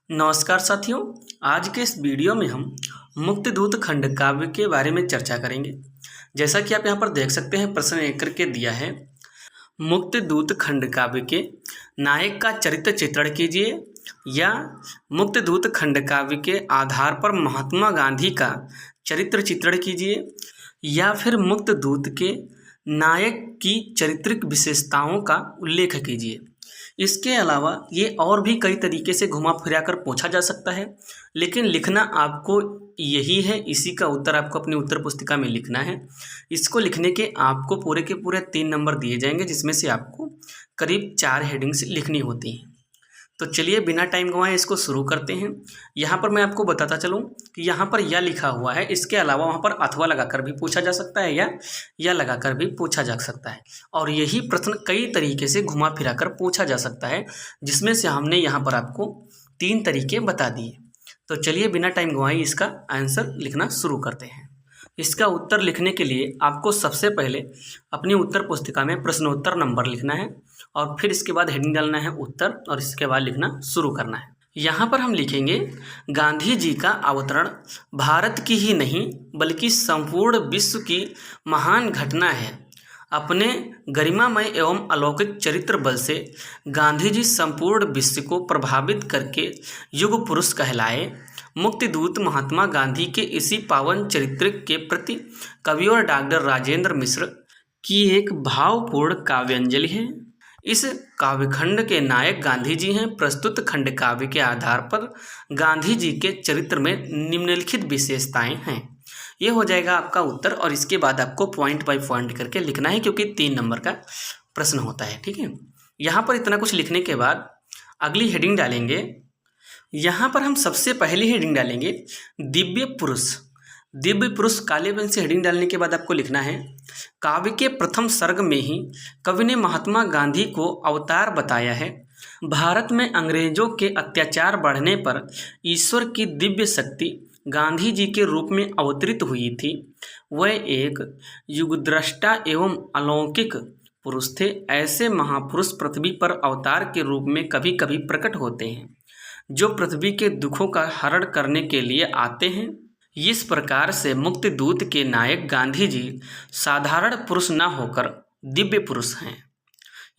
नमस्कार साथियों। आज के इस वीडियो में हम मुक्तिदूत खंड काव्य के बारे में चर्चा करेंगे। जैसा कि आप यहाँ पर देख सकते हैं, प्रश्न एक करके दिया है, मुक्तिदूत खंड काव्य के नायक का चरित्र चित्रण कीजिए, या मुक्तिदूत खंड काव्य के आधार पर महात्मा गांधी का चरित्र चित्रण कीजिए, या फिर मुक्तिदूत के नायक की चारित्रिक विशेषताओं का उल्लेख कीजिए। इसके अलावा ये और भी कई तरीके से घुमा फिरा कर पूछा जा सकता है, लेकिन लिखना आपको यही है। इसी का उत्तर आपको अपनी उत्तर पुस्तिका में लिखना है। इसको लिखने के आपको पूरे के पूरे 3 नंबर दिए जाएंगे, जिसमें से आपको करीब 4 हेडिंग्स लिखनी होती हैं। तो चलिए बिना टाइम गंवाए इसको शुरू करते हैं। यहाँ पर मैं आपको बताता चलूँ कि यहाँ पर या लिखा हुआ है, इसके अलावा वहाँ पर अथवा लगाकर भी पूछा जा सकता है, या लगाकर भी पूछा जा सकता है। और यही प्रश्न कई तरीके से घुमा फिरा कर पूछा जा सकता है, जिसमें से हमने यहाँ पर आपको 3 तरीके बता दिए। तो चलिए बिना टाइम गंवाए इसका आंसर लिखना शुरू करते हैं। इसका उत्तर लिखने के लिए आपको सबसे पहले अपनी उत्तर पुस्तिका में प्रश्नोत्तर नंबर लिखना है, और फिर इसके बाद हेडिंग डालना है उत्तर, और इसके बाद लिखना शुरू करना है। यहाँ पर हम लिखेंगे, गांधी जी का अवतरण भारत की ही नहीं बल्कि संपूर्ण विश्व की महान घटना है। अपने गरिमामय एवं अलौकिक चरित्र बल से गांधी जी संपूर्ण विश्व को प्रभावित करके युग पुरुष कहलाए। मुक्तिदूत महात्मा गांधी के इसी पावन चरित्र के प्रति कवि और डॉक्टर राजेंद्र मिश्र की एक भावपूर्ण काव्यांजलि है। इस काव्यखंड के नायक गांधी जी हैं। प्रस्तुत खंड काव्य के आधार पर गांधी जी के चरित्र में निम्नलिखित विशेषताएं हैं। ये हो जाएगा आपका उत्तर, और इसके बाद आपको पॉइंट बाय पॉइंट करके लिखना है, क्योंकि 3 नंबर का प्रश्न होता है। ठीक है, यहाँ पर इतना कुछ लिखने के बाद अगली हेडिंग डालेंगे। यहाँ पर हम सबसे पहली हेडिंग डालेंगे दिव्य पुरुष। दिव्य पुरुष काले पेन से हेडिंग डालने के बाद आपको लिखना है, काव्य के प्रथम सर्ग में ही कवि ने महात्मा गांधी को अवतार बताया है। भारत में अंग्रेजों के अत्याचार बढ़ने पर ईश्वर की दिव्य शक्ति गांधी जी के रूप में अवतरित हुई थी। वह एक युगद्रष्टा एवं अलौकिक पुरुष थे। ऐसे महापुरुष पृथ्वी पर अवतार के रूप में कभी कभी प्रकट होते हैं, जो पृथ्वी के दुखों का हरण करने के लिए आते हैं। इस प्रकार से मुक्तिदूत के नायक गांधी जी साधारण पुरुष न होकर दिव्य पुरुष हैं।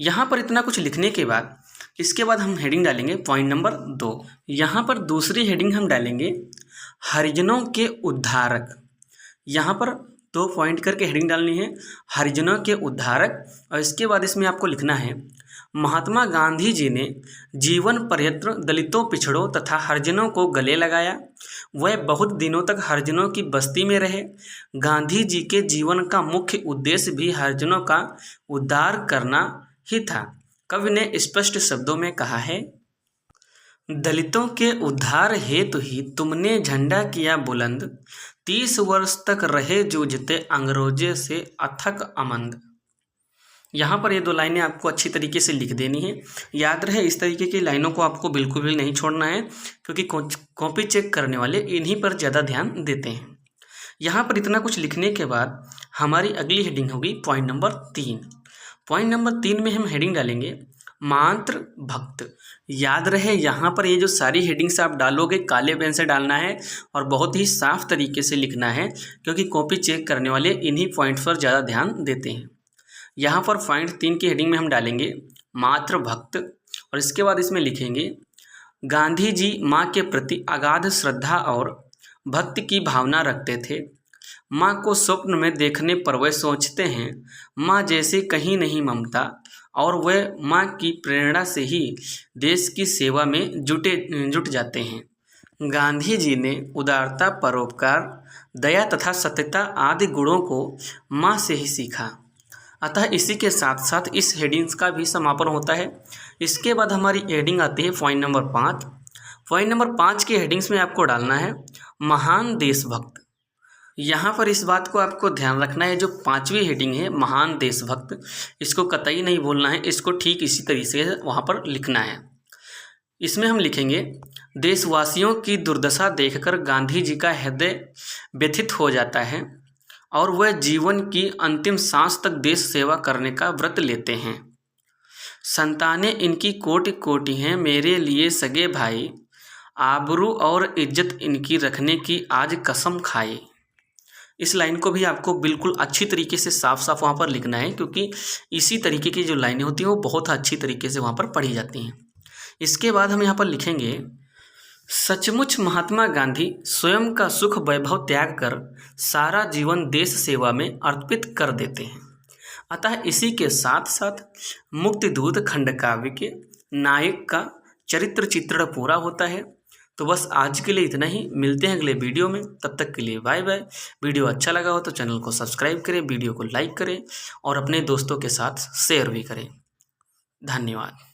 यहाँ पर इतना कुछ लिखने के बाद इसके बाद हम हेडिंग डालेंगे पॉइंट नंबर 2। यहाँ पर दूसरी हेडिंग हम डालेंगे हरिजनों के उद्धारक। यहाँ पर 2 पॉइंट करके हेडिंग डालनी है, हरिजनों के उद्धारक। और इसके बाद इसमें आपको लिखना है, महात्मा गांधी जी ने जीवन पर्यंत दलितों, पिछड़ों तथा हरिजनों को गले लगाया। वह बहुत दिनों तक हरिजनों की बस्ती में रहे। गांधी जी के जीवन का मुख्य उद्देश्य भी हरिजनों का उद्धार करना ही था। कवि ने स्पष्ट शब्दों में कहा है, दलितों के उद्धार हेतु ही तुमने झंडा किया बुलंद। 30 वर्ष तक रहे जूझते अंग्रेजों से अथक अमंद। यहाँ पर ये 2 लाइनें आपको अच्छी तरीके से लिख देनी है। याद रहे, इस तरीके की लाइनों को आपको बिल्कुल भी नहीं छोड़ना है, क्योंकि कॉपी चेक करने वाले इन्हीं पर ज़्यादा ध्यान देते हैं। यहाँ पर इतना कुछ लिखने के बाद हमारी अगली हेडिंग होगी पॉइंट नंबर 3। पॉइंट नंबर 3 में हम हेडिंग डालेंगे मात्र भक्त। याद रहे, यहाँ पर ये जो सारी हेडिंग्स आप डालोगे काले पेन से डालना है, और बहुत ही साफ तरीके से लिखना है, क्योंकि कॉपी चेक करने वाले इन्हीं पॉइंट्स पर ज़्यादा ध्यान देते हैं। यहाँ पर पॉइंट 3 की हेडिंग में हम डालेंगे मात्र भक्त, और इसके बाद इसमें लिखेंगे, गांधी जी माँ के प्रति अगाध श्रद्धा और भक्ति की भावना रखते थे। माँ को स्वप्न में देखने पर वह सोचते हैं, माँ जैसे कहीं नहीं ममता, और वह माँ की प्रेरणा से ही देश की सेवा में जुट जाते हैं। गांधी जी ने उदारता, परोपकार, दया तथा सत्यता आदि गुणों को माँ से ही सीखा। अतः इसी के साथ साथ इस हेडिंग्स का भी समापन होता है। इसके बाद हमारी हेडिंग आती है पॉइंट नंबर 5। पॉइंट नंबर 5 के हेडिंग्स में आपको डालना है महान देशभक्त। यहाँ पर इस बात को आपको ध्यान रखना है, जो 5वीं हेडिंग है महान देशभक्त, इसको कतई नहीं बोलना है, इसको ठीक इसी तरीके से वहाँ पर लिखना है। इसमें हम लिखेंगे, देशवासियों की दुर्दशा देखकर गांधी जी का हृदय व्यथित हो जाता है, और वह जीवन की अंतिम सांस तक देश सेवा करने का व्रत लेते हैं। संतानें इनकी कोटि कोटि हैं मेरे लिए सगे भाई, आबरू और इज्जत इनकी रखने की आज कसम खाए। इस लाइन को भी आपको बिल्कुल अच्छी तरीके से साफ साफ वहाँ पर लिखना है, क्योंकि इसी तरीके की जो लाइनें होती हैं वो बहुत अच्छी तरीके से वहाँ पर पढ़ी जाती हैं। इसके बाद हम यहाँ पर लिखेंगे, सचमुच महात्मा गांधी स्वयं का सुख वैभव त्याग कर सारा जीवन देश सेवा में अर्पित कर देते हैं। अतः इसी के साथ साथ मुक्तिदूत खंड काव्य के नायक का चरित्र चित्रण पूरा होता है। तो बस आज के लिए इतना ही, मिलते हैं अगले वीडियो में, तब तक के लिए बाय बाय। वीडियो अच्छा लगा हो तो चैनल को सब्सक्राइब करें, वीडियो को लाइक करें और अपने दोस्तों के साथ शेयर भी करें। धन्यवाद।